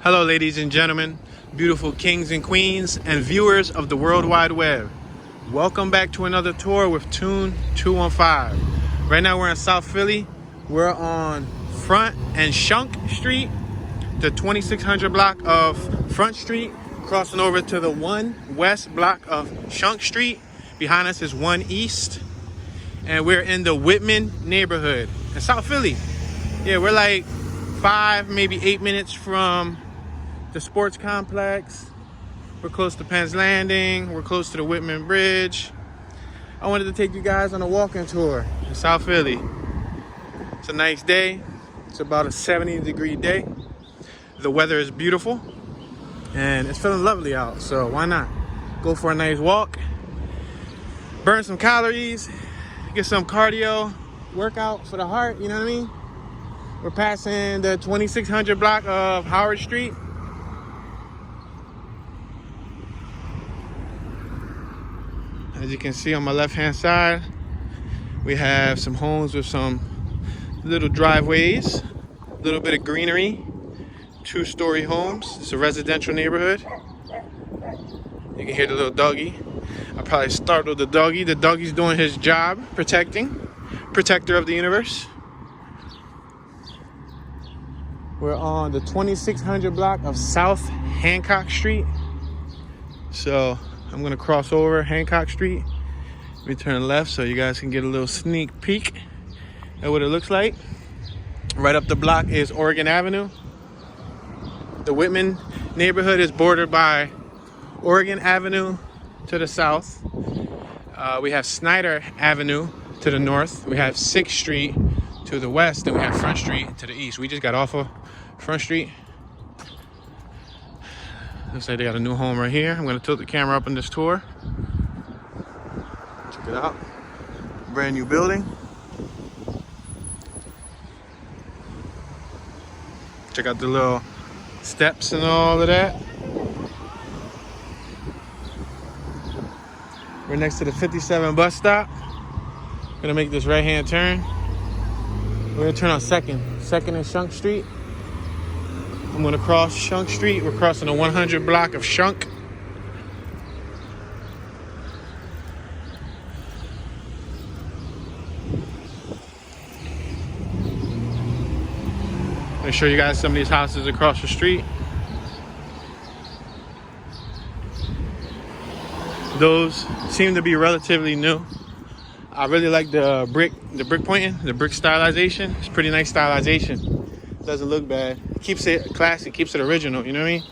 Hello, ladies and gentlemen, beautiful kings and queens, and viewers of the World Wide Web. Welcome back to another tour with Tune 215. Right now we're in South Philly. We're on Front and Shunk Street, the 2600 block of Front Street, crossing over to the 1 West block of Shunk Street. Behind us is 1 East, and we're in the Whitman neighborhood in South Philly. Yeah, we're like 5, maybe 8 minutes from the sports complex. We're close to Penn's Landing. We're close to the Whitman Bridge. I wanted to take you guys on a walking tour in South Philly. It's a nice day. It's about a 70-degree day. The weather is beautiful and it's feeling lovely out, so why not go for a nice walk, burn some calories, get some cardio workout for the heart, you know what I mean? We're passing the 2600 block of Howard Street. As you can see on my left-hand side, we have some homes with some little driveways, a little bit of greenery, 2-story homes. It's a residential neighborhood. You can hear the little doggy. I probably startled the doggy. The doggy's doing his job, protector of the universe. We're on the 2600 block of South Hancock Street. So I'm gonna cross over Hancock Street. We turn left so you guys can get a little sneak peek at what it looks like. Right up the block is Oregon Avenue. The Whitman neighborhood is bordered by Oregon Avenue to the south. We have Snyder Avenue to the north. We have 6th Street to the west, and we have Front Street to the east. We just got off of Front Street. Looks like they got a new home right here. I'm gonna tilt the camera up in this tour. Check it out. Brand new building. Check out the little steps and all of that. We're next to the 57 bus stop. Gonna make this right-hand turn. We're gonna turn on Second and Shunk Street. I'm gonna cross Shunk Street. We're crossing the 100 block of Shunk. I'm gonna show you guys some of these houses across the street. Those seem to be relatively new. I really like the brick pointing, the brick stylization. It's pretty nice stylization. Doesn't look bad. Keeps it classic, keeps it original, you know what I mean?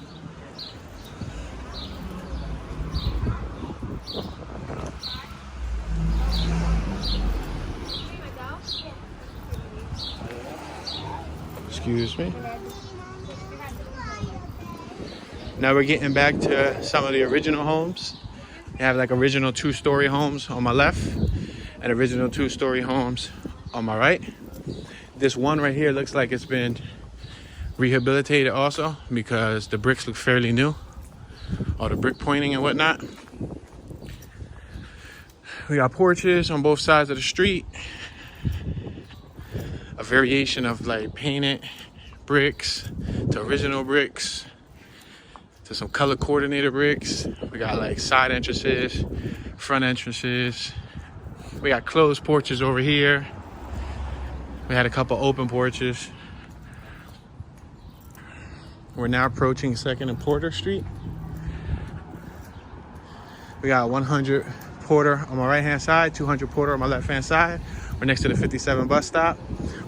Excuse me. Now we're getting back to some of the original homes. You have like original 2-story homes on my left and original 2-story homes on my right. This one right here looks like it's been rehabilitated also because the bricks look fairly new. All the brick pointing and whatnot. We got porches on both sides of the street. A variation of like painted bricks to original bricks to some color coordinated bricks. We got like side entrances, front entrances. We got closed porches over here. We had a couple open porches. We're now approaching 2nd and Porter Street. We got 100 Porter on my right-hand side, 200 Porter on my left-hand side. We're next to the 57 bus stop.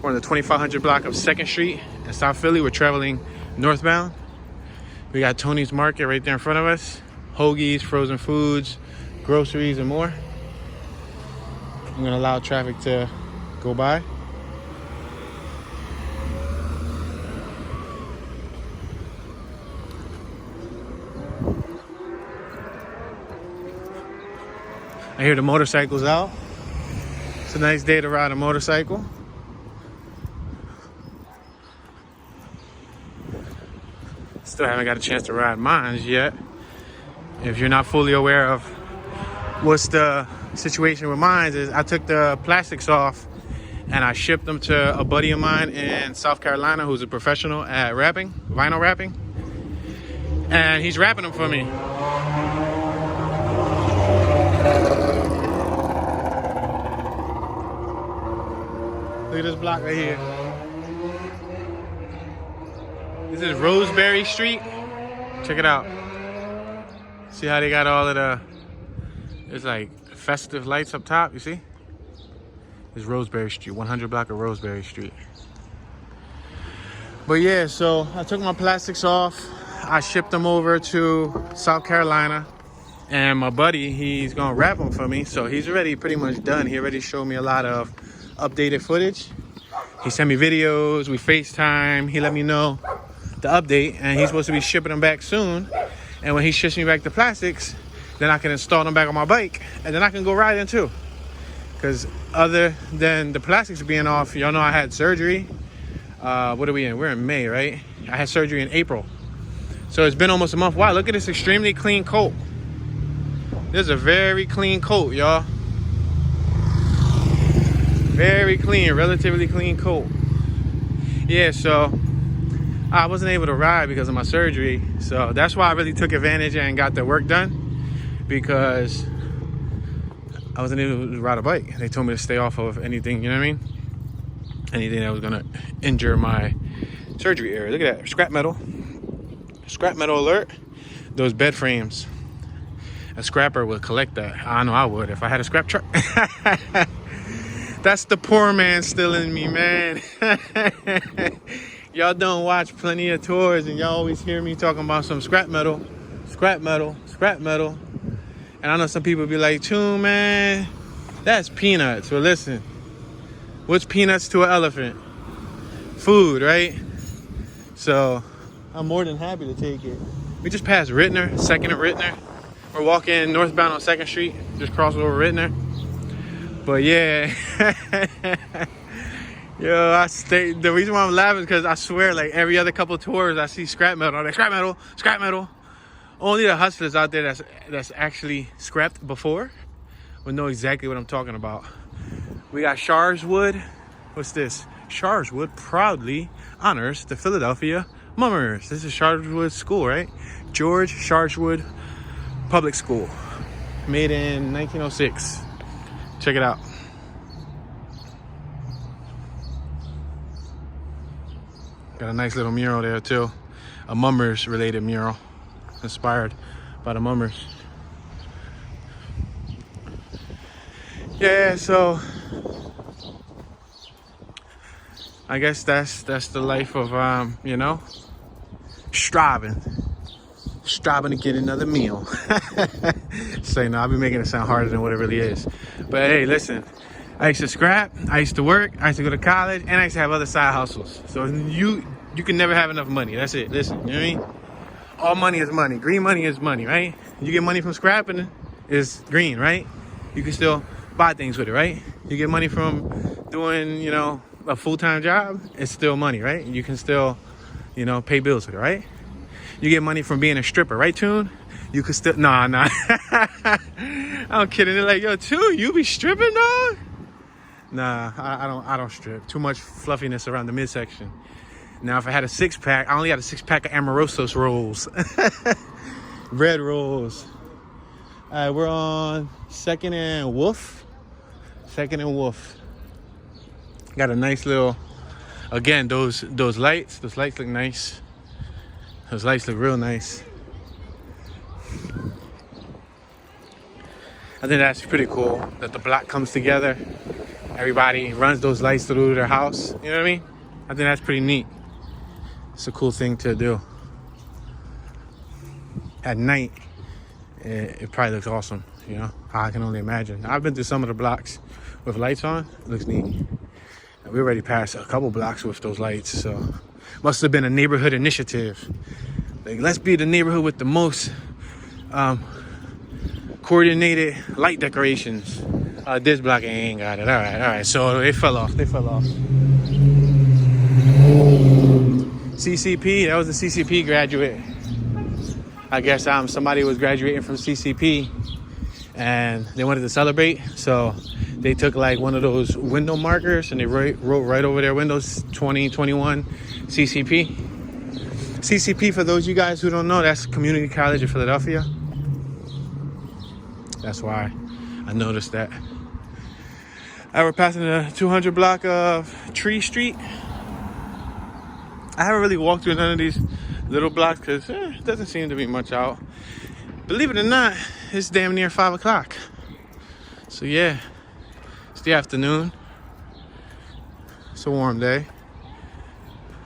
We're on the 2500 block of 2nd Street in South Philly. We're traveling northbound. We got Tony's Market right there in front of us. Hoagies, frozen foods, groceries, and more. I'm gonna allow traffic to go by. I hear the motorcycles out. It's a nice day to ride a motorcycle. Still haven't got a chance to ride mine yet. If you're not fully aware of what's the situation with mine, is I took the plastics off and I shipped them to a buddy of mine in South Carolina who's a professional at wrapping, vinyl wrapping. and he's wrapping them for me. Look at this block right here. This is Roseberry Street. Check it out. See how they got all of the, it's like festive lights up top, you see? It's Roseberry Street, 100 block of Roseberry Street. But yeah, so I took my plastics off. I shipped them over to South Carolina. And my buddy, he's gonna wrap them for me. So he's already pretty much done. He already showed me a lot of updated footage. He sent me videos, we FaceTime. He let me know the update, and he's supposed to be shipping them back soon. And when he ships me back the plastics, then I can install them back on my bike, and then I can go riding too. Because other than the plastics being off, y'all know I had surgery. What are we in? We're in May, right? I had surgery in April. So it's been almost a month. Wow, look at this extremely clean coat. This is a very clean coat, y'all. Very clean, relatively clean coat. Yeah, so I wasn't able to ride because of my surgery. So that's why I really took advantage and got the work done, because I wasn't able to ride a bike. They told me to stay off of anything, you know what I mean? Anything that was gonna injure my surgery area. Look at that, scrap metal. Scrap metal alert. Those bed frames. A scrapper would collect that. I know I would if I had a scrap truck. That's the poor man still in me, man. Y'all don't watch plenty of tours and y'all always hear me talking about some scrap metal, scrap metal, scrap metal. And I know some people be like, Toon, man, that's peanuts. Well, listen, what's peanuts to an elephant? Food, right? So I'm more than happy to take it. We just passed Rittner, 2nd and Rittner. We're walking northbound on 2nd Street, just crossed over Rittner. But yeah, yo, the reason why I'm laughing is because I swear, like every other couple of tours, I see scrap metal. I'm like, scrap metal, scrap metal. Only the hustlers out there that's actually scrapped before will know exactly what I'm talking about. We got Sharswood. What's this? Sharswood proudly honors the Philadelphia Mummers. This is Sharswood School, right? George Sharswood Public School, made in 1906. Check it out. Got a nice little mural there too. A Mummers related mural, inspired by the Mummers. Yeah, so I guess that's the life of you know, striving to get another meal. Say no, I'll be making it sound harder than what it really is. But hey, listen, I used to scrap, I used to work, I used to go to college, and I used to have other side hustles. So you can never have enough money. That's it. Listen, you know what I mean? All money is money. Green money is money, right? You get money from scrapping, it's green, right? You can still buy things with it, right? You get money from doing, you know, a full-time job, it's still money, right? You can still, you know, pay bills with it, right? You get money from being a stripper, right, Toon? You could still, nah. I'm kidding. They're like, yo, Toon, you be stripping, dog? Nah, I don't strip. Too much fluffiness around the midsection. Now, if I had a 6-pack, I only had a 6-pack of Amorosos rolls. Red rolls. All right, we're on 2nd and Wolf. 2nd and Wolf. Got a nice little, again, those lights look nice. Those lights look real nice. I think that's pretty cool that the block comes together. Everybody runs those lights through their house. You know what I mean? I think that's pretty neat. It's a cool thing to do. At night, it probably looks awesome, you know? I can only imagine. I've been through some of the blocks with lights on. It looks neat. And we already passed a couple blocks with those lights, so must have been a neighborhood initiative. Like, let's be the neighborhood with the most coordinated light decorations. This block ain't got it. All right. So they fell off. CCP, that was a CCP graduate. I guess somebody was graduating from CCP and they wanted to celebrate. So they took like one of those window markers and they wrote right over their windows 2021 CCP. CCP, for those of you guys who don't know, that's Community College of Philadelphia. That's why I noticed that. We're passing the 200 block of Tree Street. I haven't really walked through none of these little blocks because it doesn't seem to be much out. Believe it or not, it's damn near 5 o'clock. So yeah, it's the afternoon. It's a warm day.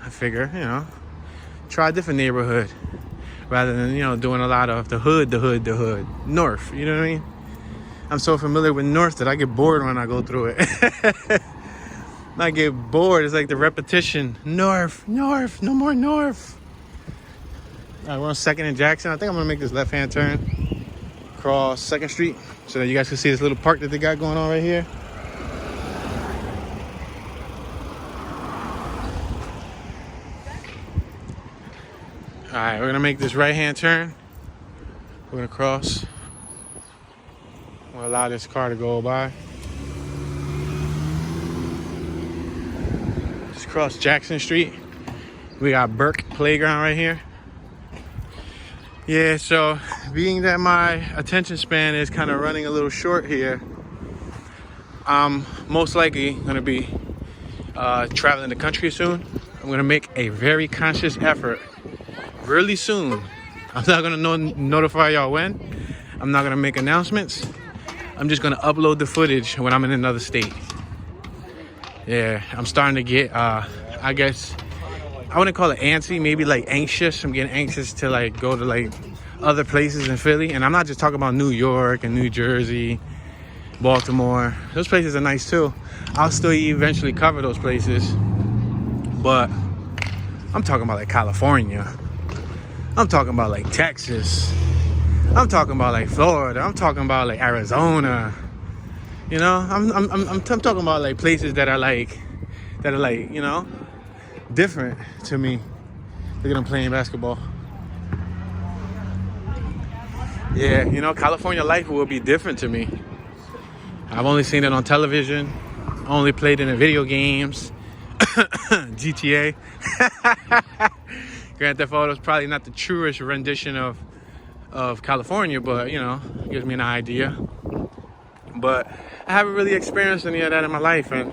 I figure, try a different neighborhood rather than, doing a lot of the hood, north. You know what I mean? I'm so familiar with north that I get bored when I go through it. I get bored. It's like the repetition. North, no more north. All right, we're on 2nd and Jackson. I think I'm going to make this left-hand turn. Cross 2nd Street so that you guys can see this little park that they got going on right here. All right, we're going to make this right-hand turn. We're going to cross. We'll allow this car to go by. Just cross Jackson Street. We got Burke Playground right here. Yeah, so being that my attention span is kind of running a little short here, I'm most likely going to be traveling the country soon. I'm going to make a very conscious effort really soon. I'm not going to notify y'all when. I'm not going to make announcements. I'm just going to upload the footage when I'm in another state. Yeah, I'm starting to get, I guess, I wouldn't call it antsy, maybe like anxious. I'm getting anxious to like go to like other places in Philly. And I'm not just talking about New York and New Jersey, Baltimore. Those places are nice too. I'll still eventually cover those places. But I'm talking about like California. I'm talking about like Texas. I'm talking about like Florida. I'm talking about like Arizona. I'm talking about like places that are like different to me. Look at them playing basketball. Yeah, California life will be different to me. I've only seen it on television. Only played it in video games. GTA. Grand Theft Auto is probably not the truest rendition of California, but gives me an idea. But I haven't really experienced any of that in my life, and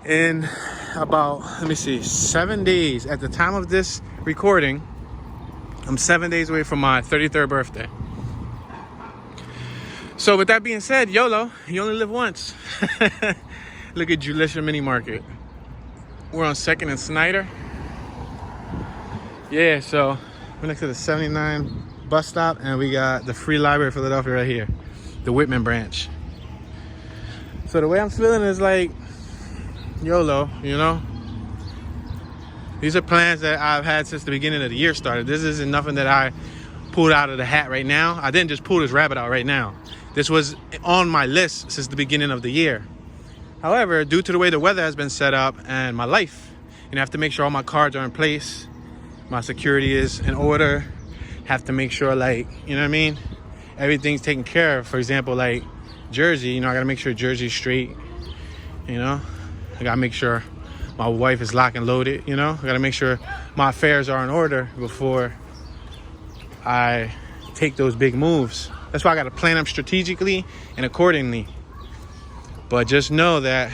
in about 7 days at the time of this recording, I'm 7 days away from my 33rd birthday. So with that being said, YOLO, you only live once. Look at Julisha Mini Market. We're on 2nd and Snyder. Yeah, so we're next to the 79 bus stop, and we got the Free Library of Philadelphia right here, the Whitman branch. So the way I'm feeling is like YOLO, These are plans that I've had since the beginning of the year started. This isn't nothing that I pulled out of the hat right now. I didn't just pull this rabbit out right now. This was on my list since the beginning of the year. However, due to the way the weather has been set up and my life, I have to make sure all my cards are in place. My security is in order. Have to make sure, everything's taken care of. For example, like Jersey, I gotta make sure Jersey's straight. I gotta make sure my wife is locked and loaded. I gotta make sure my affairs are in order before I take those big moves. That's why I gotta plan them strategically and accordingly. But just know that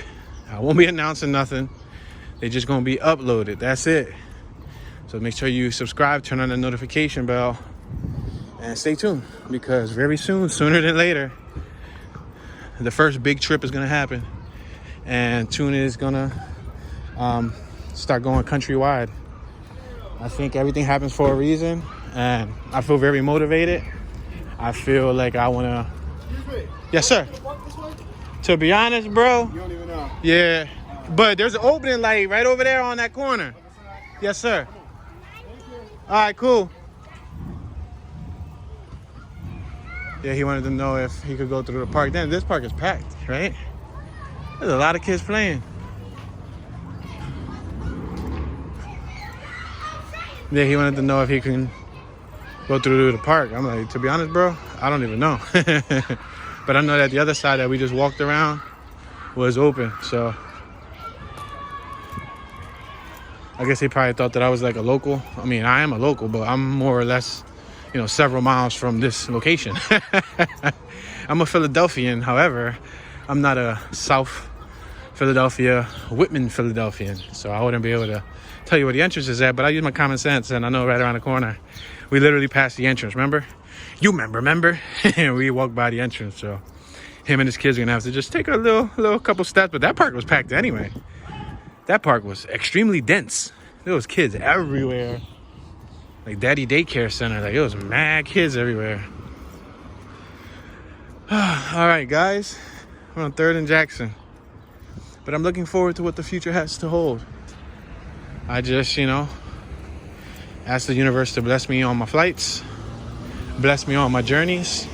I won't be announcing nothing. They're just gonna be uploaded. That's it. So make sure you subscribe, turn on the notification bell, and stay tuned, because very soon, sooner than later, the first big trip is gonna happen, and Tuna is gonna start going countrywide. I think everything happens for a reason, and I feel very motivated. I feel like I wanna. Yes, sir. To be honest, bro. You don't even know. Yeah, but there's an opening light right over there on that corner. Yes, sir. All right, cool. Yeah, he wanted to know if he could go through the park. Then this park is packed, right? There's a lot of kids playing. Yeah, he wanted to know if he can go through the park. I'm like, to be honest, bro, I don't even know. But I know that the other side that we just walked around was open, so. I guess they probably thought that I was like a local. I mean, I am a local, but I'm more or less, you know, several miles from this location. I'm a Philadelphian. However, I'm not a South Philadelphia, Whitman Philadelphian. So I wouldn't be able to tell you where the entrance is at, but I use my common sense and I know right around the corner. We literally passed the entrance, remember? You remember? We walked by the entrance, so him and his kids are gonna have to just take a little couple steps, but that park was packed anyway. That park was extremely dense. There was kids everywhere. Like daddy daycare center, like it was mad kids everywhere. All right, guys, we're on 3rd and Jackson. But I'm looking forward to what the future has to hold. I just, you know, ask the universe to bless me on my flights, bless me on my journeys,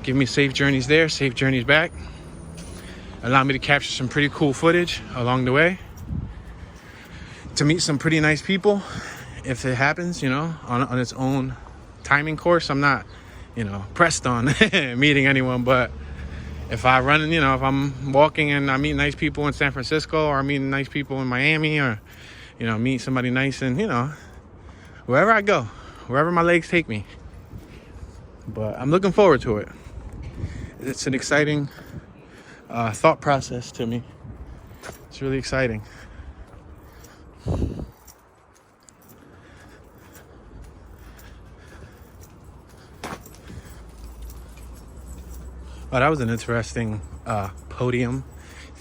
give me safe journeys there, safe journeys back, allow me to capture some pretty cool footage along the way, to meet some pretty nice people, if it happens, you know, on its own timing course. I'm not, you know, pressed on meeting anyone, but if I run, you know, if I'm walking and I meet nice people in San Francisco, or I meet nice people in Miami, or, you know, meet somebody nice and, you know, wherever I go, wherever my legs take me. But I'm looking forward to it. It's an exciting thought process to me. It's really exciting. Oh, that was an interesting podium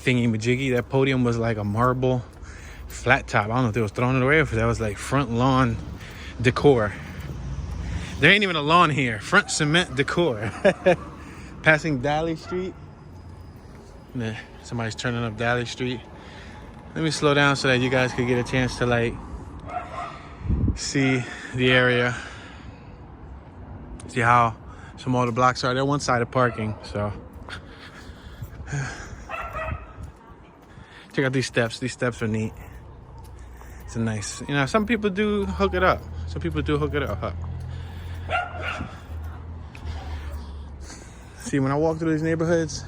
thingy-majiggy. That podium was like a marble flat top. I don't know if they was throwing it away or if that was like front lawn decor. There ain't even a lawn here. Front cement decor. Passing Dolly Street. Somebody's turning up Dolly Street. Let me slow down so that you guys could get a chance to like see the area. See how some of the blocks are. They're one-sided parking, so check out these steps. These steps are neat. It's a nice, you know, some people do hook it up. Some people do hook it up. See, when I walk through these neighborhoods,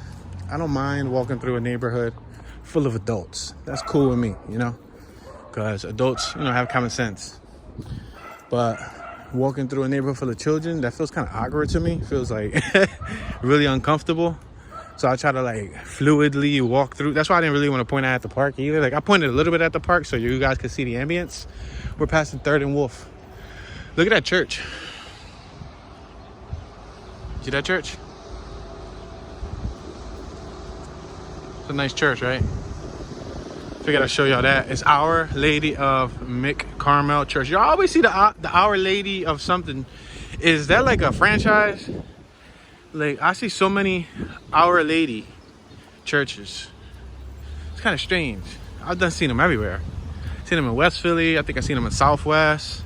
I don't mind walking through a neighborhood full of adults. That's cool with me, you know, because adults, you know, have common sense. But walking through a neighborhood full of children, that feels kind of awkward to me. Feels like really uncomfortable. So I try to like fluidly walk through. That's why I didn't really want to point out at the park either. Like I pointed a little bit at the park so you guys could see the ambience. We're passing 3rd and Wolf. Look at that church. See that church? It's a nice church, right? Figured I'd show y'all that. It's Our Lady of McCarmel Church. Y'all always see the Our Lady of something. Is that like a franchise? Like I see so many Our Lady churches. It's kind of strange. I've done seen them everywhere. Seen them in West Philly. I think I've seen them in Southwest.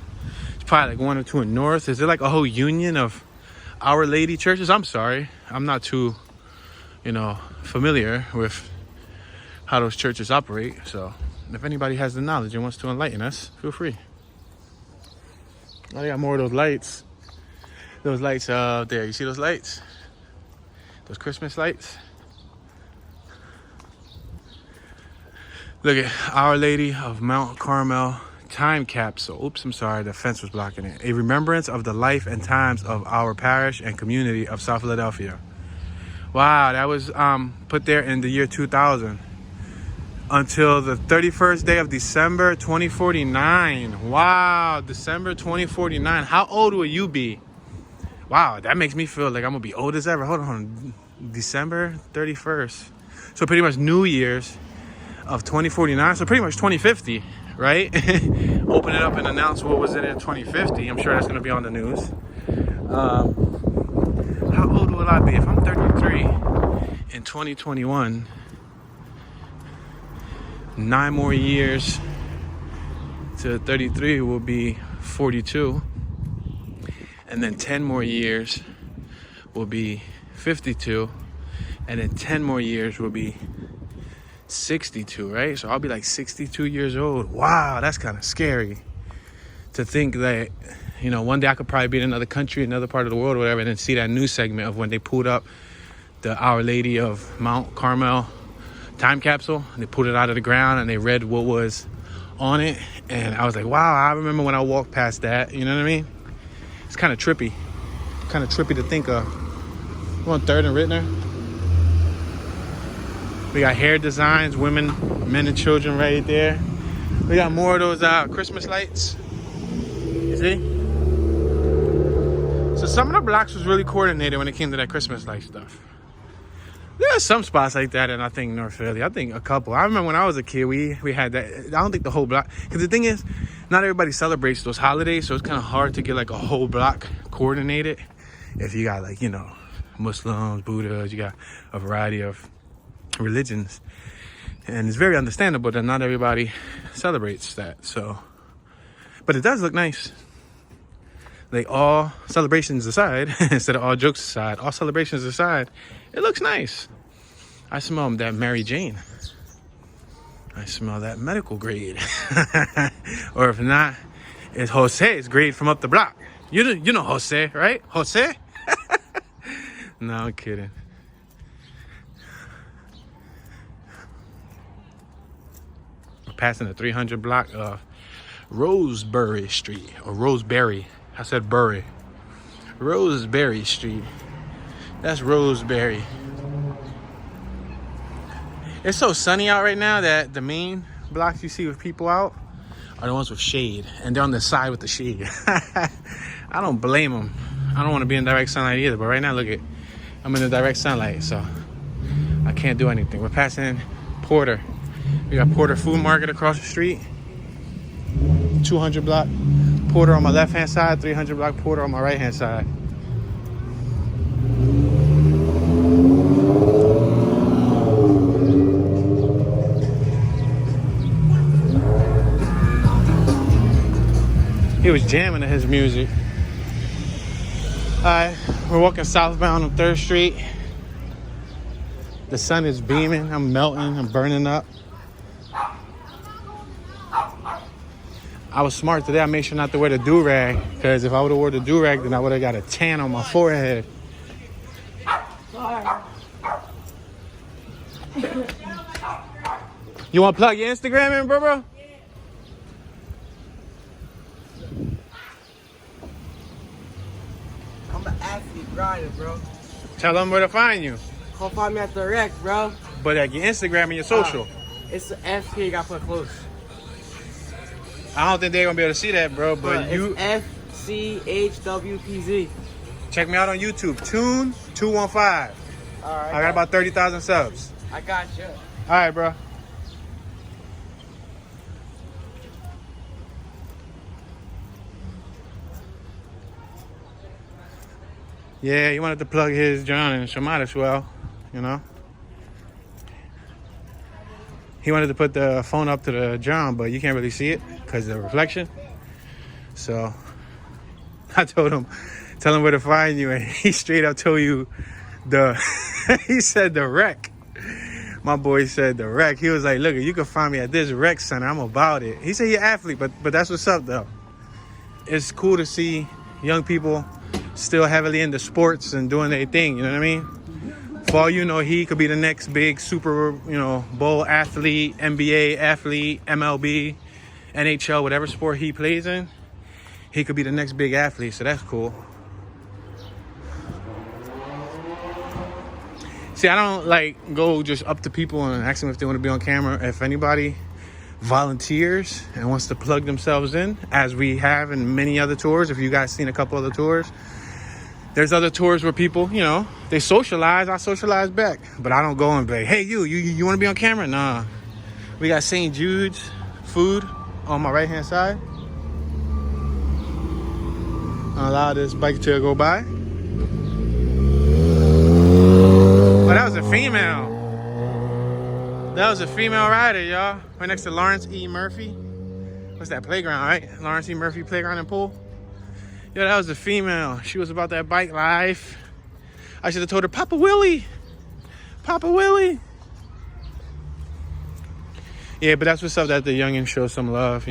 It's probably like 1 or 2 in North. Is there like a whole union of Our Lady churches? I'm sorry. I'm not too, you know, familiar with how those churches operate. So if anybody has the knowledge and wants to enlighten us, feel free. Oh, they got more of those lights. Those lights there. You see those lights? Those Christmas lights. Look at Our Lady of Mount Carmel time capsule. Oops, I'm sorry. The fence was blocking it. A remembrance of the life and times of our parish and community of South Philadelphia. Wow, that was put there in the year 2000. Until the 31st day of December 2049. Wow, December 2049. How old will you be? Wow, that makes me feel like I'm gonna be old as ever. Hold on, December 31st. So pretty much New Year's of 2049. So pretty much 2050, right? Open it up and announce what was it in 2050. I'm sure that's gonna be on the news. How old will I be if I'm 33 in 2021? 9 more years to 33 will be 42. And then 10 more years will be 52. And then 10 more years will be 62, right? So I'll be like 62 years old. Wow, that's kind of scary to think that, you know, one day I could probably be in another country, another part of the world or whatever, and then see that news segment of when they pulled up the Our Lady of Mount Carmel time capsule. They pulled it out of the ground and they read what was on it, and I was like, wow, I remember when I walked past that. You know what I mean? It's kind of trippy. Kind of trippy to think of. We're on 3rd and Rittner. We got hair designs, women, men, and children right there. We got more of those Christmas lights. You see? So some of the blocks was really coordinated when it came to that Christmas light stuff. There are some spots like that in, I think, North Philly. I think a couple. I remember when I was a kid, we had that. I don't think the whole block. Because the thing is, not everybody celebrates those holidays, so it's kind of hard to get like a whole block coordinated. If you got like, you know, Muslims, Buddhas, you got a variety of religions. And it's very understandable that not everybody celebrates that. So, but it does look nice. Like, all celebrations aside, instead of all jokes aside, all celebrations aside, it looks nice. I smell that Mary Jane. I smell that medical grade. Or if not, it's Jose's grade from up the block. You know Jose, right? Jose? No, I'm kidding. We're passing the 300 block of Roseberry Street, or Roseberry. I said Bury. Roseberry Street. That's Roseberry. It's so sunny out right now that the main blocks you see with people out are the ones with shade. And they're on the side with the shade. I don't blame them. I don't want to be in direct sunlight either. But right now, look at, I'm in the direct sunlight. So I can't do anything. We're passing Porter. We got Porter Food Market across the street. 200 block Porter on my left hand side, 300 block Porter on my right hand side. He was jamming to his music. Alright, we're walking southbound on 3rd Street. The sun is beaming, I'm melting, I'm burning up. I was smart today. I made sure not to wear the do-rag, because if I would have wore the do-rag, then I would have got a tan on my forehead. You want to plug your Instagram in, bro? I'm an athlete grinder, bro. Tell them where to find you. Come find me at the rec, bro. But like your Instagram and your social. It's the FK, you gotta put close. I don't think they're gonna be able to see that, bro. But you FCHWPZ. check me out on YouTube. Tune215. Alright. I got about 30,000 subs. I got you. Alright, bro. Yeah, he wanted to plug his John in, so might as well, you know. He wanted to put the phone up to the John, but you can't really see it because of the reflection. So I told him, tell him where to find you, and he straight up told you he said the wreck. My boy said the wreck. He was like, look, you can find me at this rec center. I'm about it. He said you're an athlete, but that's what's up, though. It's cool to see young people still heavily into sports and doing their thing, you know what I mean? For all you know, he could be the next big Super, Bowl athlete, NBA athlete, MLB, NHL, whatever sport he plays in. He could be the next big athlete, so that's cool. See, I don't go just up to people and ask them if they want to be on camera. If anybody volunteers and wants to plug themselves in, as we have in many other tours, if you guys seen a couple other tours, there's other tours where people, they socialize. I socialize back, but I don't go and be, hey, you want to be on camera? Nah. We got St. Jude's food on my right hand side. Allow this bike to go by. Oh, that was a female. That was a female rider, y'all. Right next to Lawrence E. Murphy. What's that, playground, right? Lawrence E. Murphy Playground and Pool. Yeah, that was a female. She was about that bike life. I should have told her, Papa Willie. Papa Willie. Yeah, but that's what's up, that the youngin' show some love,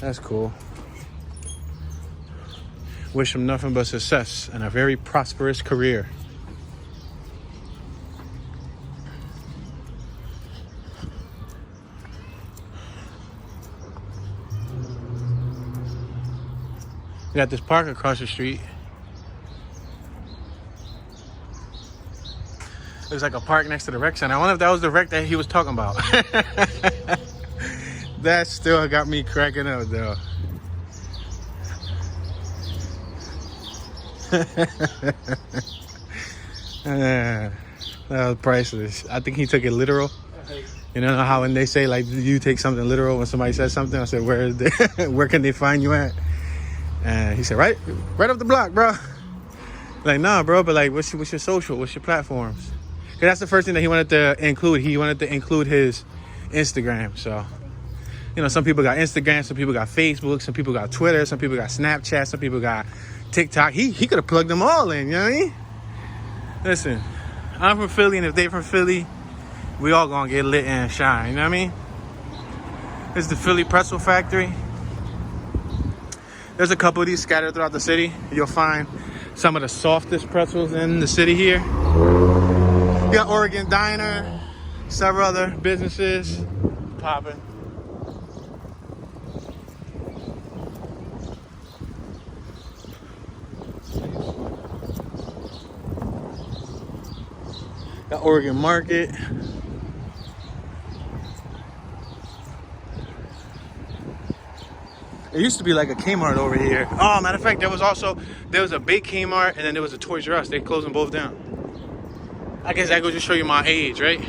That's cool. Wish them nothing but success and a very prosperous career. got this park across the street. There's like a park next to the rec center. I wonder if that was the rec that he was talking about. That still got me cracking up, though. That was priceless. I think he took it literal. You know how when they say like you take something literal when somebody says something? I said, where can they find you at? And he said, right up the block, bro. Like, nah, bro, but like what's your social? What's your platforms? Cause that's the first thing that he wanted to include. He wanted to include his Instagram. So, you know, some people got Instagram, some people got Facebook, some people got Twitter, some people got Snapchat, some people got TikTok. He could have plugged them all in, you know what I mean? Listen, I'm from Philly, and if they from Philly, we all gonna get lit and shine, you know what I mean? This is the Philly Pretzel Factory. There's a couple of these scattered throughout the city. You'll find some of the softest pretzels in the city here. You got Oregon Diner, several other businesses popping. Got Oregon Market. It used to be like a Kmart over here. Oh, matter of fact, there was a big Kmart, and then there was a Toys R Us. They closed them both down. I guess that goes to show you my age, right?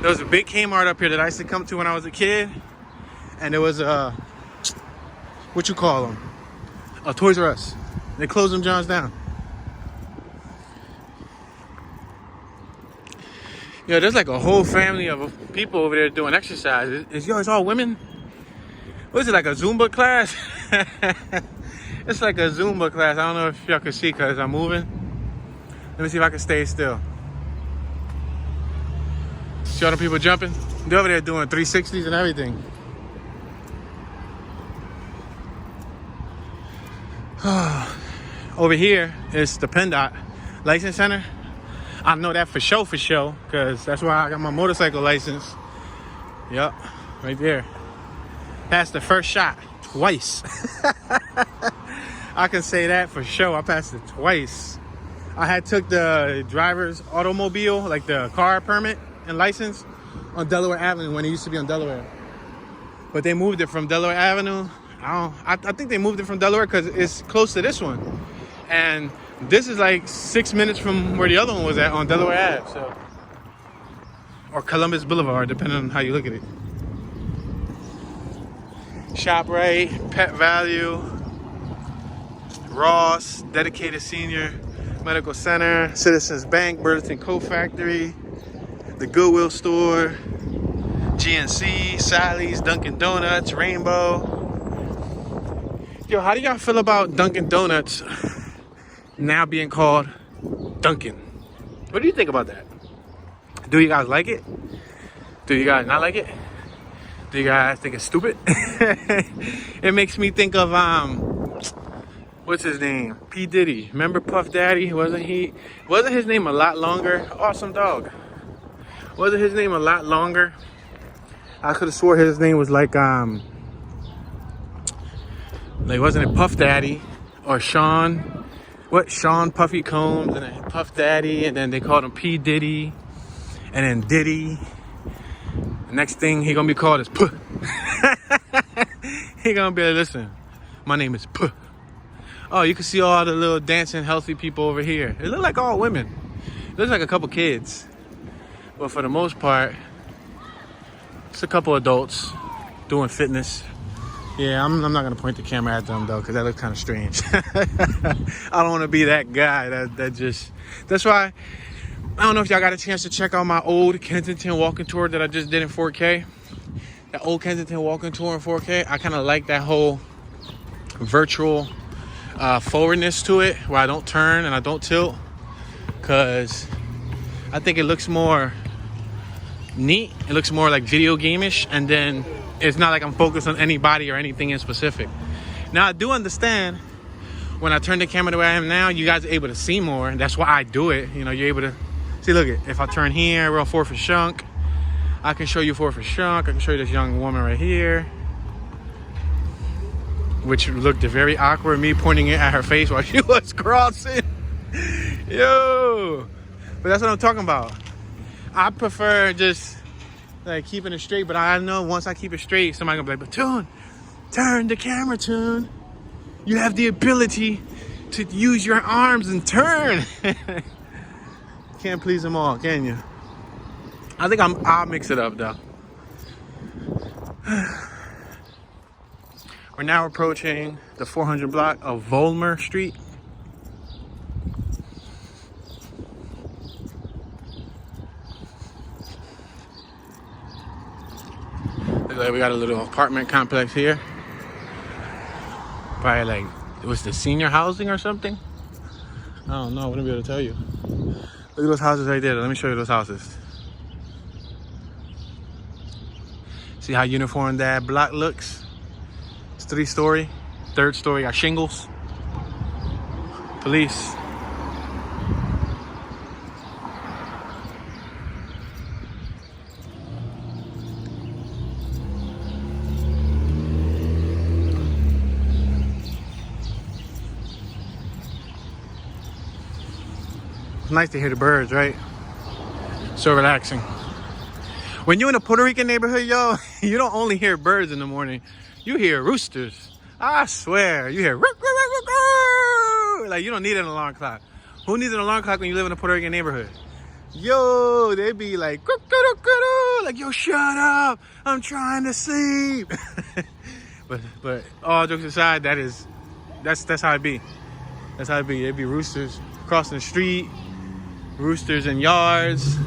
There was a big Kmart up here that I used to come to when I was a kid, and there was a, what you call them? A Toys R Us. They closed them Johns down. Yo, there's like a whole family of people over there doing exercise. It's all women? What is it, like a Zumba class? It's like a Zumba class. I don't know if y'all can see because I'm moving. Let me see if I can stay still. See all the people jumping? They're over there doing 360s and everything. Over here is the Penndot License Center. I know that for sure, because that's why I got my motorcycle license. Yep, right there. Passed the first shot twice. I can say that for sure. I passed it twice. I had took the driver's automobile, like the car permit and license, on Delaware Avenue when it used to be on Delaware. But they moved it from Delaware Avenue. I think they moved it from Delaware because it's close to this one. And this is like 6 minutes from where the other one was at on Delaware Ave. So, or Columbus Boulevard, depending on how you look at it. ShopRite, Pet Value, Ross, Dedicated Senior Medical Center, Citizens Bank, Burlington Coat Factory, the Goodwill Store, GNC, Sally's, Dunkin' Donuts, Rainbow. Yo, how do y'all feel about Dunkin' Donuts now being called Dunkin'? What do you think about that? Do you guys like it? Do you guys not like it? Do you guys think it's stupid? It makes me think of what's his name? P. Diddy. Remember Puff Daddy? Wasn't his name a lot longer? Awesome Dog. Wasn't his name a lot longer? I could have swore his name was like wasn't it Puff Daddy or Sean? What? Sean Puffy Combs and then Puff Daddy, and then they called him P. Diddy, and then Diddy. The next thing he gonna be called is Puh. He gonna be like, listen, my name is Puh. Oh, you can see all the little dancing healthy people over here. It look like all women. It looks like a couple kids. But for the most part, it's a couple adults doing fitness. Yeah, I'm not gonna point the camera at them though, because that looks kind of strange. I don't want to be that guy that just. That's why I don't know if y'all got a chance to check out my old Kensington walking tour that I just did in 4K. That old Kensington walking tour in 4K. I kind of like that whole virtual forwardness to it, where I don't turn and I don't tilt, because I think it looks more neat. It looks more like video game-ish, and then it's not like I'm focused on anybody or anything in specific. Now, I do understand when I turn the camera the way I am now, you guys are able to see more. That's why I do it. You know, you're able to see, look at, if I turn here, we're on 4th and Shunk. I can show you 4th and Shunk. I can show you this young woman right here. which looked very awkward, me pointing it at her face while she was crossing. Yo, but that's what I'm talking about. I prefer just like keeping it straight, but I know once I keep it straight, somebody gonna be like, but Tune, turn the camera, Tune. You have the ability to use your arms and turn. Can't please them all, can you? I think I'll mix it up though. We're now approaching the 400 block of Volmer Street. Looks like we got a little apartment complex here. Probably like, it was the senior housing or something? I don't know, I wouldn't be able to tell you. Look at those houses right there. Let me show you those houses. See how uniform that block looks? It's 3-story. 3rd story got shingles. Police. It's nice to hear the birds, right? So relaxing. When you're in a Puerto Rican neighborhood, yo, you don't only hear birds in the morning. You hear roosters. I swear. You hear rook, rook, rook, rook, rook. Like, you don't need an alarm clock. Who needs an alarm clock when you live in a Puerto Rican neighborhood? Yo, they be like, like, yo, shut up. I'm trying to sleep. but all jokes aside, that's how it be. That's how it be. It be roosters crossing the street. Roosters in yards.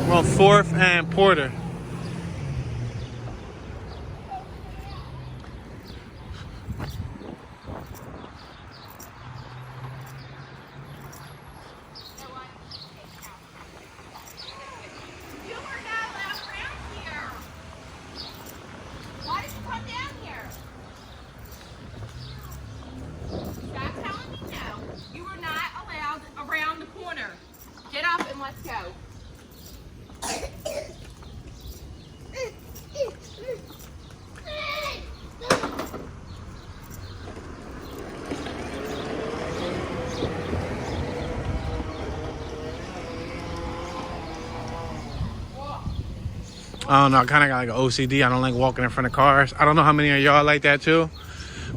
We're on 4th and Porter. Get up and let's go. I don't know, I kind of got like an OCD. I don't like walking in front of cars. I don't know how many of y'all like that too.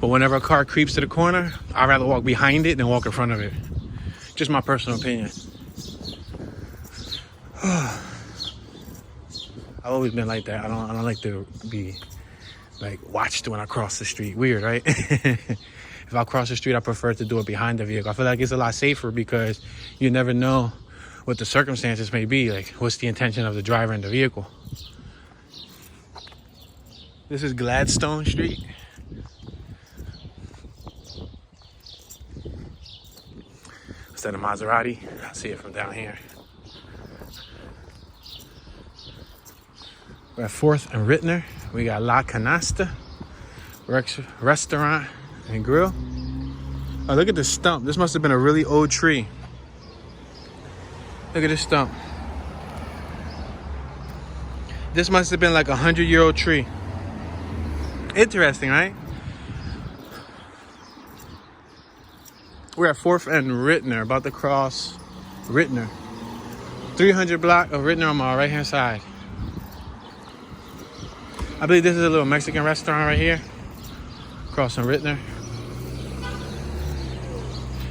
But whenever a car creeps to the corner, I'd rather walk behind it than walk in front of it. Just my personal opinion. I've always been like that. I don't like to be like watched when I cross the street. Weird, right? If I cross the street, I prefer to do it behind the vehicle. I feel like it's a lot safer because you never know what the circumstances may be. Like, what's the intention of the driver in the vehicle? This is Gladstone Street. Instead of Maserati, I see it from down here. We're at 4th and Rittner. We got La Canasta restaurant and grill. Oh, look at this stump. This must have been a really old tree. Look at this stump. This must have been like a 100-year-old tree. Interesting, right? We're at 4th and Rittner, about to cross Rittner. 300 block of Rittner on my right-hand side. I believe this is a little Mexican restaurant right here. Crossing Rittner.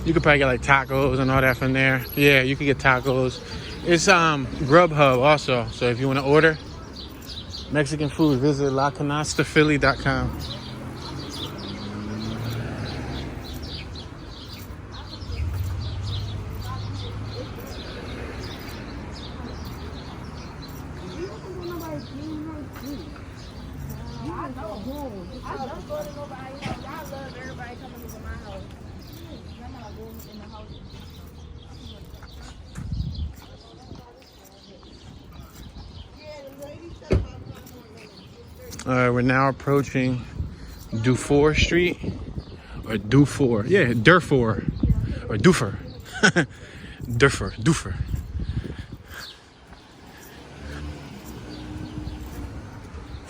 You could probably get like tacos and all that from there. Yeah, you could get tacos. It's Grubhub also. So if you want to order Mexican food, visit lacanastafilly.com. We're now approaching Dufour Street, or Dufour. Yeah, Durfour, or Doofer. Doofer.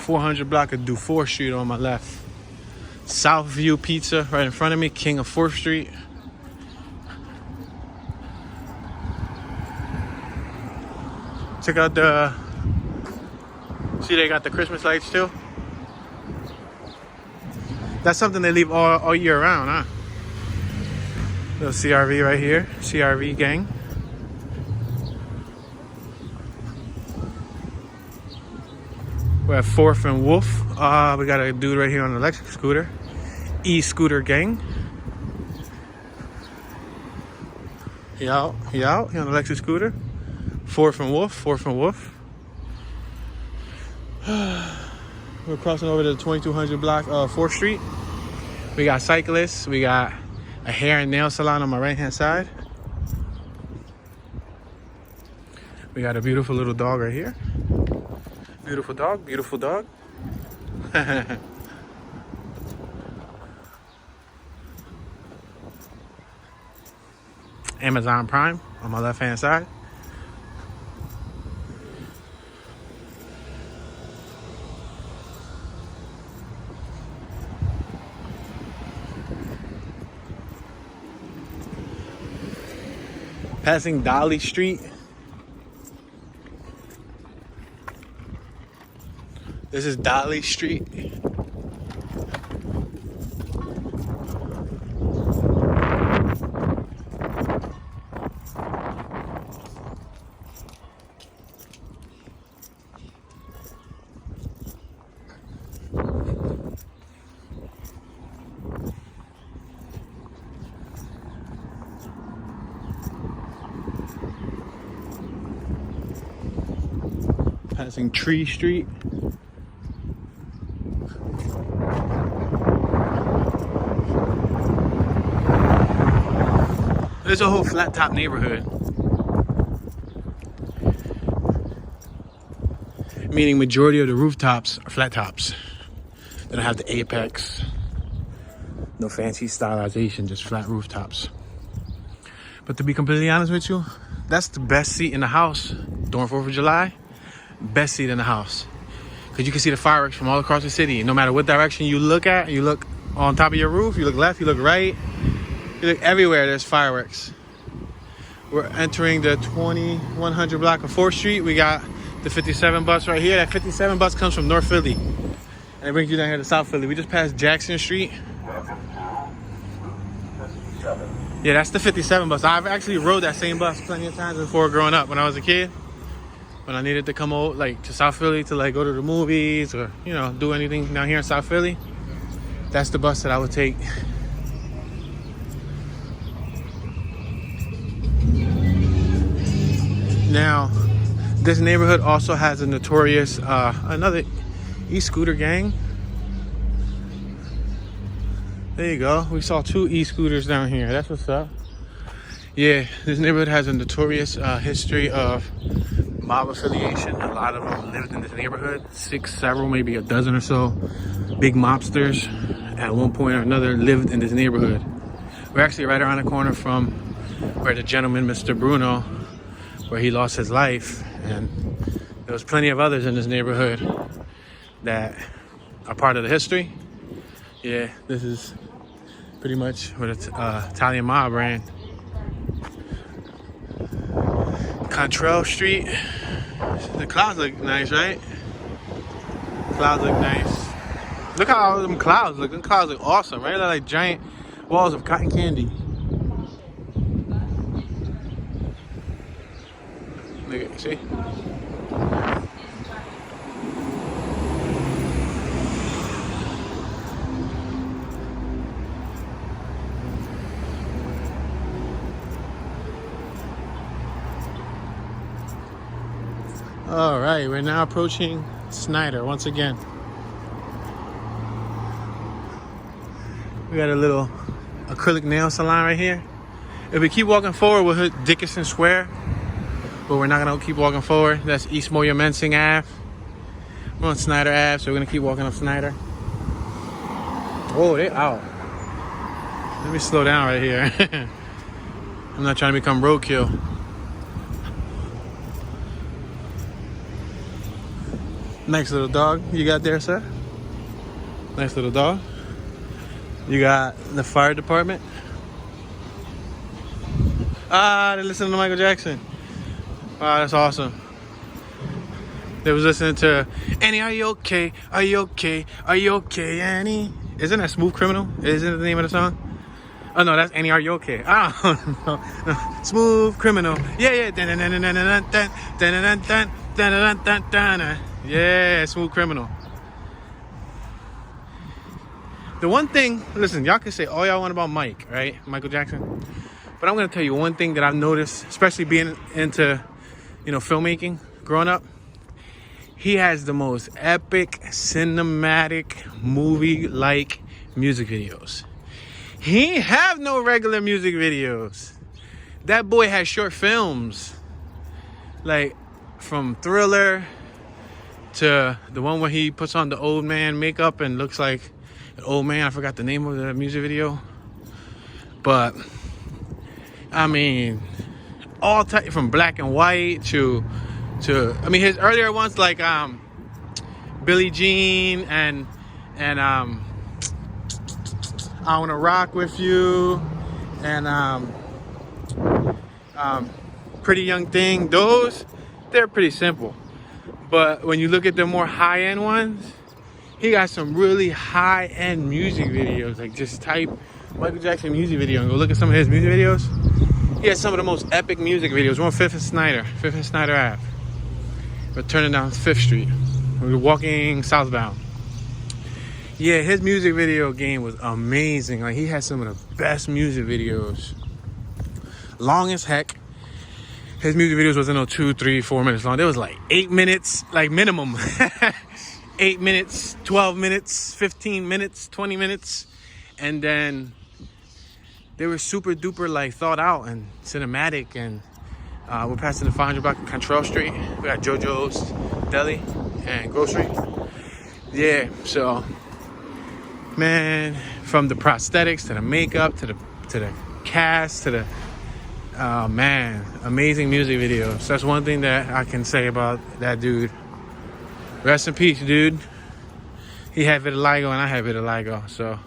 400 block of Dufour Street on my left. Southview Pizza right in front of me. King of 4th Street. Check out the... See, they got the Christmas lights too. That's something they leave all year round, huh? Little CRV right here. CRV gang. We're at 4th and Wolf. We got a dude right here on an electric scooter. E-scooter gang. He out. He on an electric scooter. 4th and Wolf. 4th and Wolf. We're crossing over to the 2200 block of 4th Street. We got cyclists. We got a hair and nail salon on my right-hand side. We got a beautiful little dog right here. Beautiful dog, beautiful dog. Amazon Prime on my left-hand side. Passing Dolly Street. This is Dolly Street. Passing Tree Street. There's a whole flat top neighborhood. Meaning majority of the rooftops are flat tops. They don't have the apex. No fancy stylization, just flat rooftops. But to be completely honest with you, that's the best seat in the house during 4th of July. Best seat in the house. Because you can see the fireworks from all across the city. No matter what direction you look at, you look on top of your roof, you look left, you look right. You look everywhere, there's fireworks. We're entering the 2100 block of 4th Street. We got the 57 bus right here. That 57 bus comes from North Philly. And it brings you down here to South Philly. We just passed Jackson Street. Yeah, that's the 57 bus. I've actually rode that same bus plenty of times before growing up when I was a kid. When I needed to come out like to South Philly to like go to the movies or, you know, do anything down here in South Philly. That's the bus that I would take. Now, this neighborhood also has a notorious, another e-scooter gang. There you go. We saw 2 e-scooters down here. That's what's up. Yeah, this neighborhood has a notorious history of mob affiliation. A lot of them lived in this neighborhood. 6, several, maybe a dozen or so big mobsters at one point or another lived in this neighborhood. We're actually right around the corner from where the gentleman, Mr. Bruno, where he lost his life. And there was plenty of others in this neighborhood that are part of the history. Yeah, this is pretty much what Italian mob ran. Cantrell Street. The clouds look nice, right? Clouds look nice. Look how all them clouds look. Them clouds look awesome, right? They're like giant walls of cotton candy. Look at, see? All right, we're now approaching Snyder once again. We got a little acrylic nail salon right here. If we keep walking forward, we'll hit Dickinson Square, but we're not gonna keep walking forward. That's East Moyer Mensing Ave. We're on Snyder Ave, so we're gonna keep walking up Snyder. Oh, they out. Let me slow down right here. I'm not trying to become roadkill. Nice little dog you got there, sir. Nice little dog. You got the fire department. They listen to Michael Jackson. Wow, that's awesome. They was listening to Annie, are you okay? Are you okay? Are you okay, Annie? Isn't that Smooth Criminal? Isn't it the name of the song? Oh no, that's Annie, are you okay? Oh no, no. Smooth Criminal. Yeah. Yeah, Smooth Criminal. The one thing, listen, y'all can say all y'all want about Mike, right? Michael Jackson. But I'm gonna tell you one thing that I've noticed, especially being into, filmmaking, growing up. He has the most epic, cinematic, movie-like music videos. He ain't have no regular music videos. That boy has short films. Like, from Thriller to the one where he puts on the old man makeup and looks like an old man. I forgot the name of the music video. But, I mean, all type, from black and white to his earlier ones like Billie Jean and I Wanna Rock With You and Pretty Young Thing. They're pretty simple. But when you look at the more high-end ones, he got some really high-end music videos. Like, just type Michael Jackson music video and go look at some of his music videos. He has some of the most epic music videos. We're on 5th and Snyder Ave. We're turning down 5th Street. We're walking southbound. Yeah, his music video game was amazing. Like, he had some of the best music videos. Long as heck. His music videos wasn't 2, 3, 4 minutes long. They was like 8 minutes, like minimum. 8 minutes, 12 minutes, 15 minutes, 20 minutes. And then they were super duper like thought out and cinematic. And we're passing the 500 block of Control Street. We got JoJo's Deli and Grocery. Yeah, so man, from the prosthetics to the makeup to the cast to the amazing music videos. That's one thing that I can say about that dude. Rest in peace, dude. He had vitiligo and I had vitiligo, so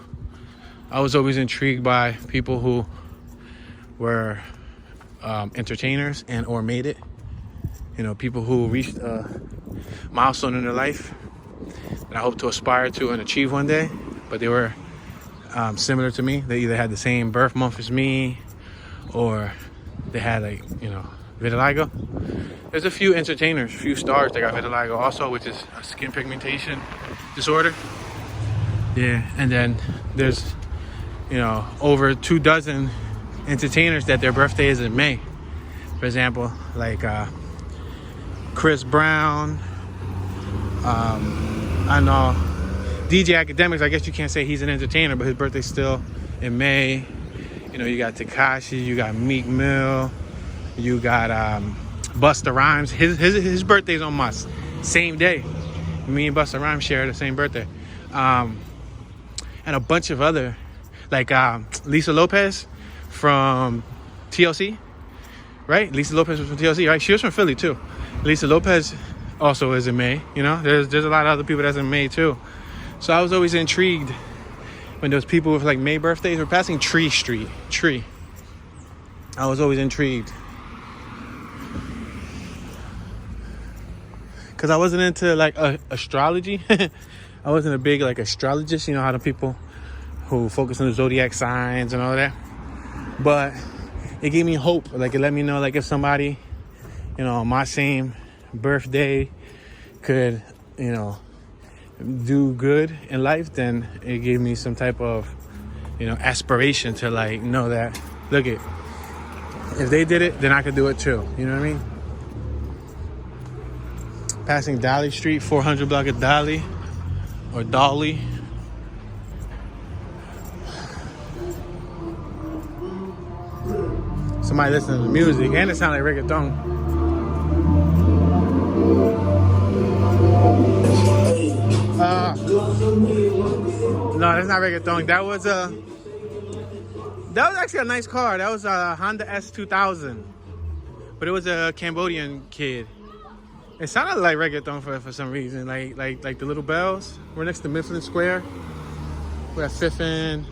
I was always intrigued by people who were entertainers and or made it. People who reached a milestone in their life that I hope to aspire to and achieve one day. But they were similar to me. They either had the same birth month as me, or they had vitiligo. There's a few entertainers, few stars that got vitiligo also, which is a skin pigmentation disorder. Yeah, and then there's over 24 entertainers that their birthday is in May. For example, like Chris Brown. I know DJ Academics. I guess you can't say he's an entertainer, but his birthday's still in May. You got Tekashi, you got Meek Mill, you got Busta Rhymes. His birthday's on my same day. Me and Busta Rhymes share the same birthday. And a bunch of other, like Lisa Lopez from TLC, right? Lisa Lopez was from TLC, right? She was from Philly too. Lisa Lopez also is in May. There's a lot of other people that's in May too. So I was always intrigued when those people with like May birthdays were passing Tree Street. I was always intrigued. Because I wasn't into like astrology. I wasn't a big like astrologist. How the people who focus on the zodiac signs and all that. But it gave me hope. Like, it let me know like if somebody, on my same birthday could, do good in life, then it gave me some type of, aspiration to like know that, look it, if they did it, then I could do it too. You know what I mean? Passing Dolly Street, 400 block of Dolly or Dolly. Somebody listening to music and it sounds like reggaeton. No, that's not reggaeton. That was actually a nice car. That was a Honda S2000, but it was a Cambodian kid. It sounded like reggaeton for some reason. Like the little bells. We're next to Mifflin Square. We're at Fifth and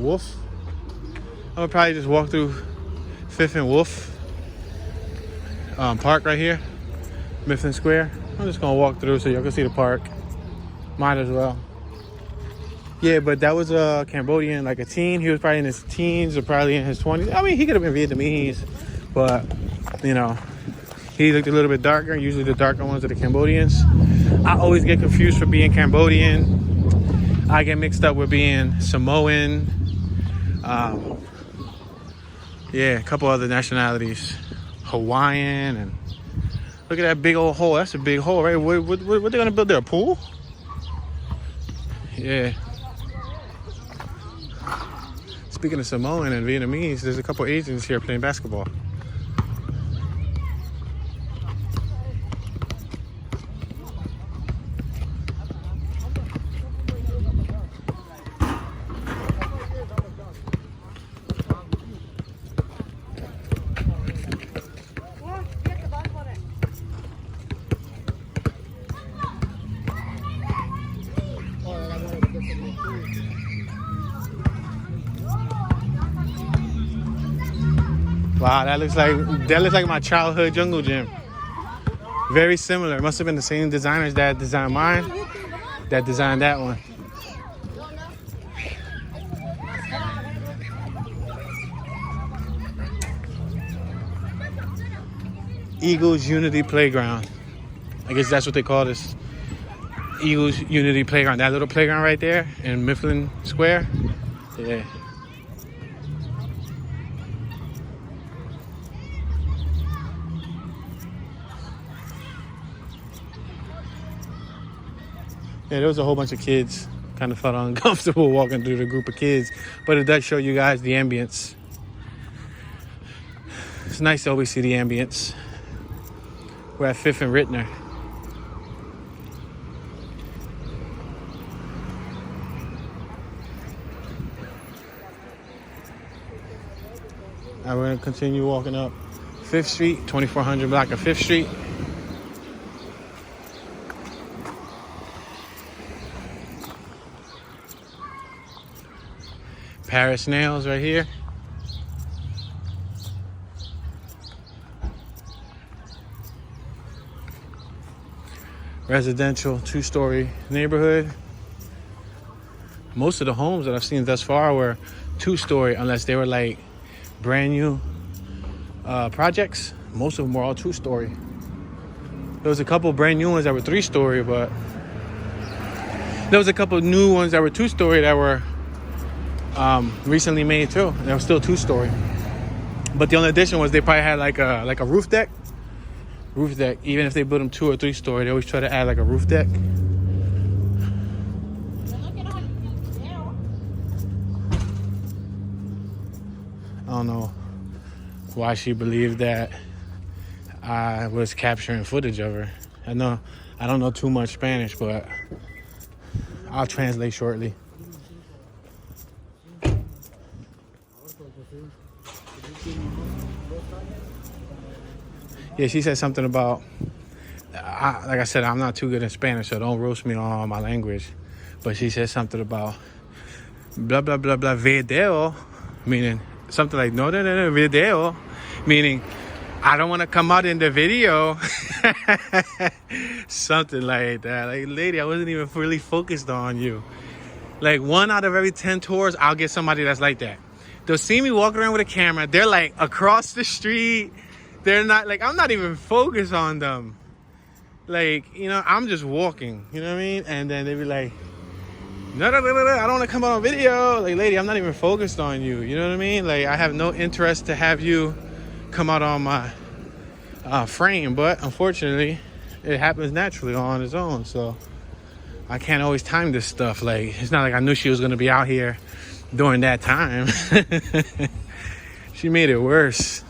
Wolf. I'm gonna probably just walk through Fifth and Wolf Park right here, Mifflin Square. I'm just gonna walk through so y'all can see the park. Might as well. Yeah, but that was a Cambodian, like a teen. He was probably in his teens or probably in his 20s. I mean, he could have been Vietnamese, but you know, he looked a little bit darker. Usually the darker ones are the Cambodians. I always get confused for being Cambodian. I get mixed up with being Samoan. Yeah, a couple other nationalities. Hawaiian, and look at that big old hole. That's a big hole, right? What they gonna build there? A pool? Yeah. Speaking of Samoan and Vietnamese, there's a couple Asians here playing basketball. Wow, that looks like my childhood jungle gym. Very similar. It must have been the same designers that designed mine, that designed that one. Eagles Unity Playground. I guess that's what they call this. Eagles Unity Playground. That little playground right there in Mifflin Square. Yeah. Yeah, there was a whole bunch of kids. Kind of felt uncomfortable walking through the group of kids, but it does show you guys the ambience. It's nice to always see the ambience. We're at 5th and Rittner. Now we're gonna continue walking up 5th Street, 2400 block of 5th Street. Paris Nails right here. Residential 2-story neighborhood. Most of the homes that I've seen thus far were 2-story, unless they were like brand new projects. Most of them were all 2-story. There was a couple brand new ones that were 3-story, but there was a couple new ones that were 2-story that were recently made too. They were still 2-story, but the only addition was they probably had like a roof deck. Even if they built them 2 or 3-story, they always try to add like a roof deck. I don't know why she believed that I was capturing footage of her. I don't know too much Spanish, but I'll translate shortly. Yeah, she said something about, like I said, I'm not too good in Spanish, so don't roast me on my language. But she said something about blah, blah, blah, blah, video, meaning something like, no, video, meaning I don't want to come out in the video. Something like that. Like, lady, I wasn't even really focused on you. Like, 1 out of every 10 tours, I'll get somebody that's like that. They'll see me walking around with a camera. They're like across the street. They're not like, I'm not even focused on them. Like, you know, I'm just walking, you know what I mean? And then they be like, no, I don't want to come out on video. Like, lady, I'm not even focused on you. You know what I mean? Like, I have no interest to have you come out on my frame. But unfortunately, it happens naturally on its own. So I can't always time this stuff. Like, it's not like I knew she was going to be out here during that time. She made it worse.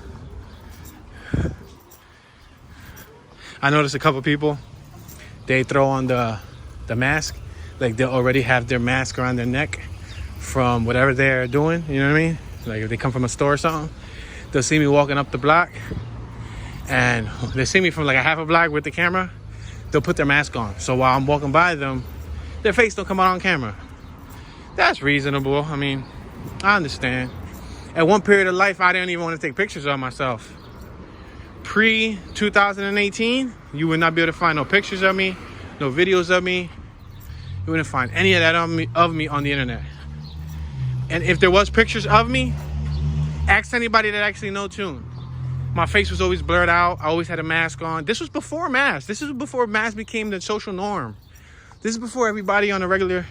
I noticed a couple people, they throw on the mask. Like, they'll already have their mask around their neck from whatever they're doing. You know what I mean? Like, if they come from a store or something, they'll see me walking up the block and they see me from like a half a block with the camera, they'll put their mask on. So while I'm walking by them, their face don't come out on camera. That's reasonable. I mean, I understand. At one period of life, I didn't even want to take pictures of myself. Pre-2018, you would not be able to find no pictures of me, no videos of me. You wouldn't find any of that of me on the internet. And if there was pictures of me, ask anybody that actually know Tune. My face was always blurred out. I always had a mask on. This was before masks. This is before masks became the social norm. This is before everybody on a regular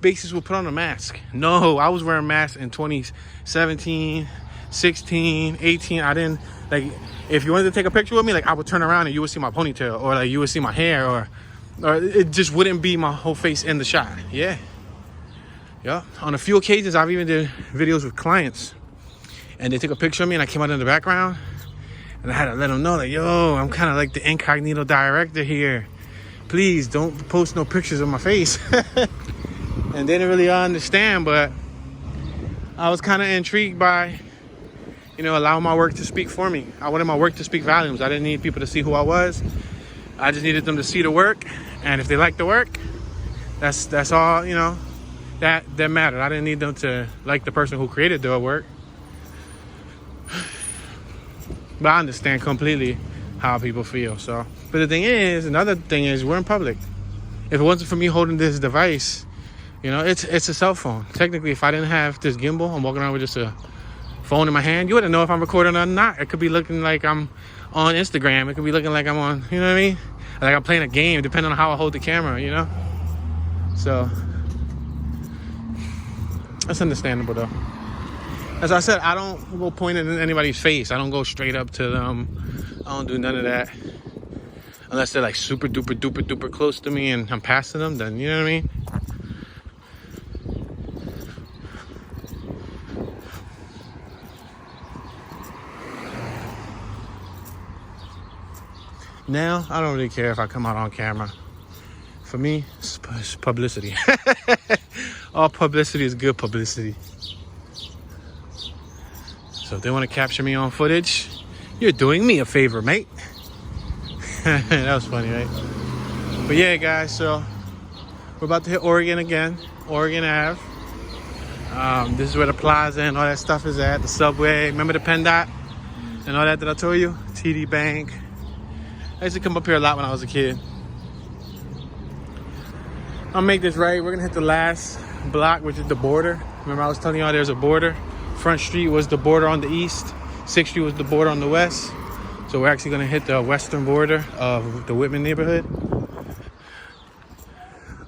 basis would put on a mask. No, I was wearing masks in 2017, 16, 18. I didn't, like, if you wanted to take a picture with me, like, I would turn around and you would see my ponytail, or like you would see my hair, or it just wouldn't be my whole face in the shot. Yeah. On a few occasions, I've even did videos with clients, and they took a picture of me and I came out in the background, and I had to let them know, like, yo, I'm kind of like the incognito director here. Please don't post no pictures of my face. And they didn't really understand, but I was kind of intrigued by, you know, allowing my work to speak for me. I wanted my work to speak volumes. I didn't need people to see who I was. I just needed them to see the work, and if they liked the work, that's all, you know, that mattered. I didn't need them to like the person who created the work. But I understand completely how people feel. So, but the thing is, another thing is, we're in public. If it wasn't for me holding this device, you know, it's a cell phone. Technically, if I didn't have this gimbal, I'm walking around with just a phone in my hand, you wouldn't know if I'm recording or not. It could be looking like I'm on Instagram. It could be looking like I'm on, you know what I mean? Like I'm playing a game, depending on how I hold the camera, you know? So, that's understandable though. As I said, I don't go pointing in anybody's face. I don't go straight up to them. I don't do none of that. Unless they're like super duper duper duper close to me and I'm passing them, then you know what I mean? Now, I don't really care if I come out on camera. For me, it's publicity. All publicity is good publicity. So if they want to capture me on footage, you're doing me a favor, mate. That was funny, right? But yeah, guys, so we're about to hit Oregon again. Oregon Ave. This is where the plaza and all that stuff is at. The subway. Remember the Penndot and all that I told you? TD Bank. I used to come up here a lot when I was a kid. I'll make this right. We're going to hit the last block, which is the border. Remember I was telling y'all there's a border? Front Street was the border on the east. 6th Street was the border on the west. So we're actually going to hit the western border of the Whitman neighborhood.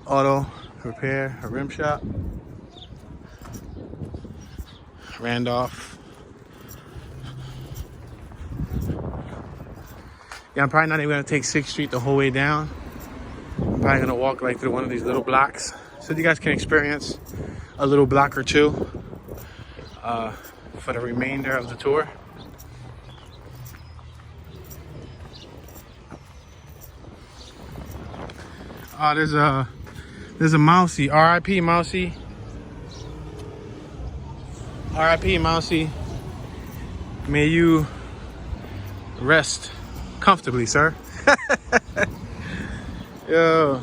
Auto repair, a rim shop. Randolph. Yeah, I'm probably not even going to take 6th Street the whole way down. I'm probably going to walk like through one of these little blocks so you guys can experience a little block or two for the remainder of the tour. There's a Mousy. R.I.P. Mousy. R.I.P. Mousy. May you rest comfortably, sir. Yo.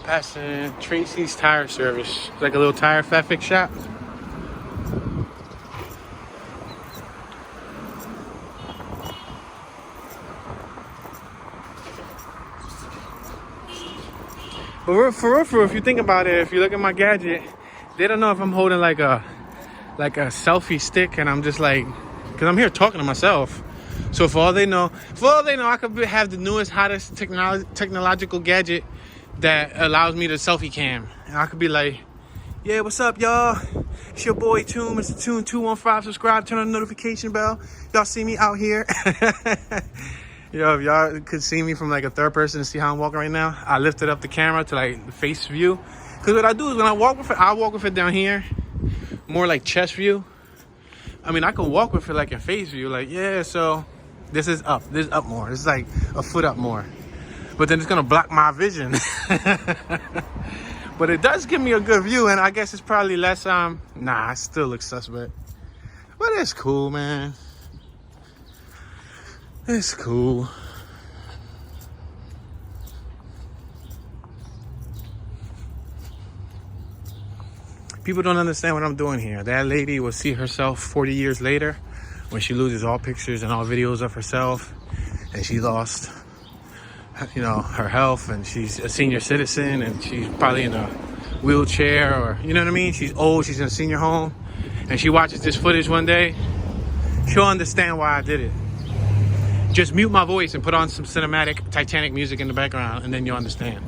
Passing Tracy's Tire Service. It's like a little tire fix shop. But for real, if you think about it, if you look at my gadget, they don't know if I'm holding like a selfie stick, and I'm just like, because I'm here talking to myself. So for all they know, I could have the newest, hottest technological gadget that allows me to selfie cam, and I could be like, yeah, what's up, y'all? It's your boy Tune, Mr. Tune 215. Subscribe, turn on the notification bell. Y'all see me out here. Yo, if y'all could see me from like a third person and see how I'm walking right now, I lifted up the camera to like face view. Because what I do is when I walk with it down here, more like chest view. I mean, I can walk with it like in face view, like, yeah, so this is up more. This is like a foot up more. but then it's gonna block my vision. But it does give me a good view, and I guess it's probably less, nah, it still looks suspect. But it's cool, man. It's cool. People don't understand what I'm doing here. That lady will see herself 40 years later when she loses all pictures and all videos of herself, and she lost, you know, her health, and she's a senior citizen, and she's probably in a wheelchair, or, you know what I mean? She's old, she's in a senior home, and she watches this footage one day. She'll understand why I did it. Just mute my voice and put on some cinematic Titanic music in the background, and then you'll understand.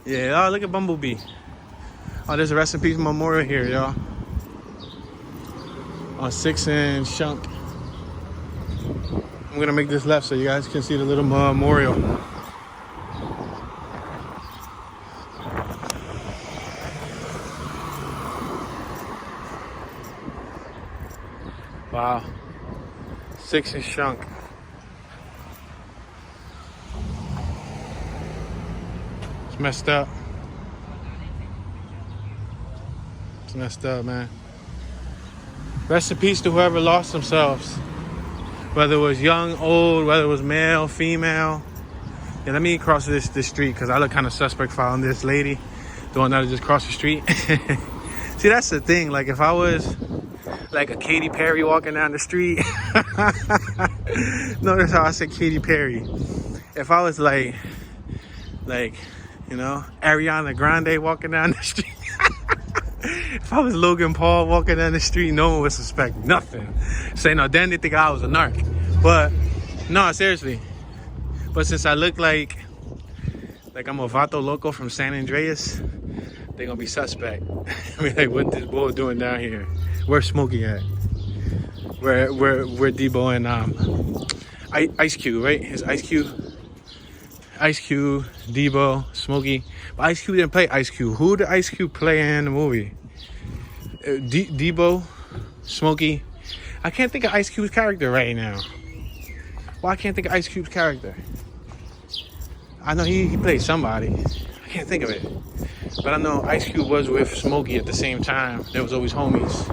Yeah, oh, look at Bumblebee. Oh, there's a rest in peace memorial here, y'all. On 6th and Shunk. I'm gonna make this left so you guys can see the little memorial. Wow. 6th and Shunk. It's messed up. It's messed up, man. Rest in peace to whoever lost themselves. Whether it was young, old, whether it was male, female. Yeah, let me cross this street because I look kind of suspect following this lady. The one that just crossed the street. See, that's the thing. Like, if I was like a Katy Perry walking down the street. Notice how I said Katy Perry. If I was like, you know, Ariana Grande walking down the street. If I was Logan Paul walking down the street, no one would suspect nothing. Say no, then they think I was a narc. But no, seriously. But since I look like I'm a Vato Loco from San Andreas, they're gonna be suspect. I mean, like, what this boy doing down here? Where's Smokey at? Where Debo and Ice Cube, right? Is Ice Cube, Debo, Smokey. But Ice Cube didn't play Ice Cube. Who did Ice Cube play in the movie? Debo, Smokey. I can't think of Ice Cube's character right now. Well, I can't think of Ice Cube's character. I know he played somebody. I can't think of it. But I know Ice Cube was with Smokey at the same time. They was always homies.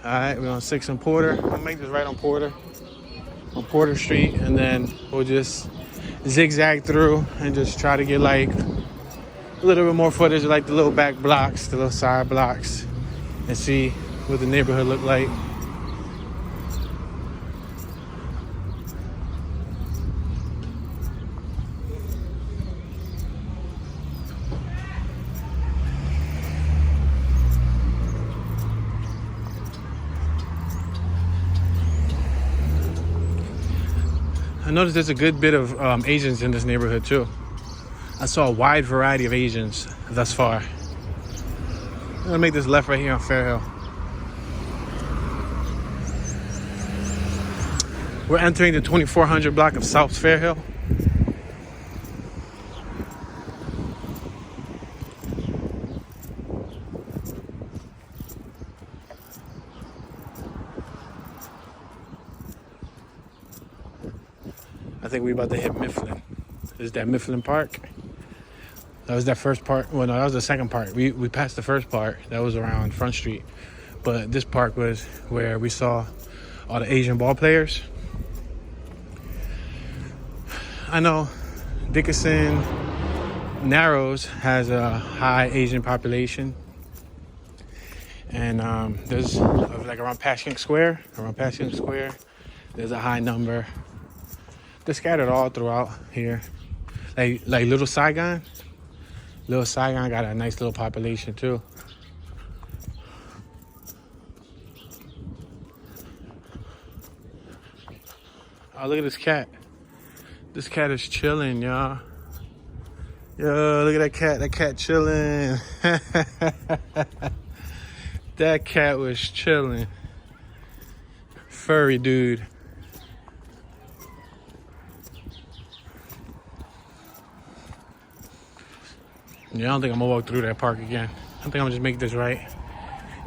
Alright, we're on 6th and Porter. I'll make this right on Porter Street, and then we'll just zigzag through and just try to get like a little bit more footage of like the little back blocks, the little side blocks, and see what the neighborhood look like. I noticed there's a good bit of Asians in this neighborhood too. I saw a wide variety of Asians thus far. I'm gonna make this left right here on Fair Hill. We're entering the 2400 block of South Fair Hill. I think we're about to hit Mifflin. This is that Mifflin Park. That was that first part. Well, no, that was the second part. We passed the first part. That was around Front Street. But this park was where we saw all the Asian ball players. I know Dickinson Narrows has a high Asian population. And there's like around Passyunk Square, there's a high number. They're scattered all throughout here. Like Little Saigon. Little Saigon got a nice little population too. Oh, look at this cat. This cat is chilling, y'all. Yo, look at that cat. That cat chilling. That cat was chilling. Furry dude. Yeah, I don't think I'm gonna walk through that park again. I think I'm gonna just make this right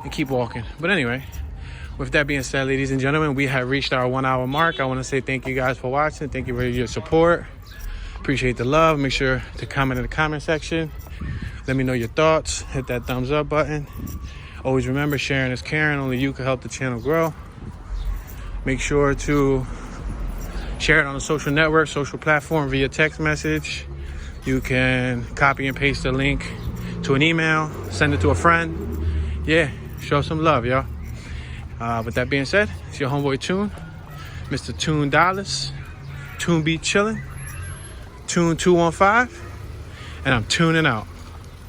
and keep walking. But anyway, With that being said, ladies and gentlemen, we have reached our 1 hour mark. I want to say thank you guys for watching. Thank you for your support. Appreciate the love. Make sure to comment in the comment section. Let me know your thoughts. Hit that thumbs up button. Always remember, sharing is caring. Only you can help the channel grow. Make sure to share it on a social network, social platform via text message. You can copy and paste the link to an email, send it to a friend. Yeah, show some love, y'all. With that being said, it's your homeboy Tune, Mr. Tune Dallas. Tune be chillin'. Tune 215, and I'm tuning out.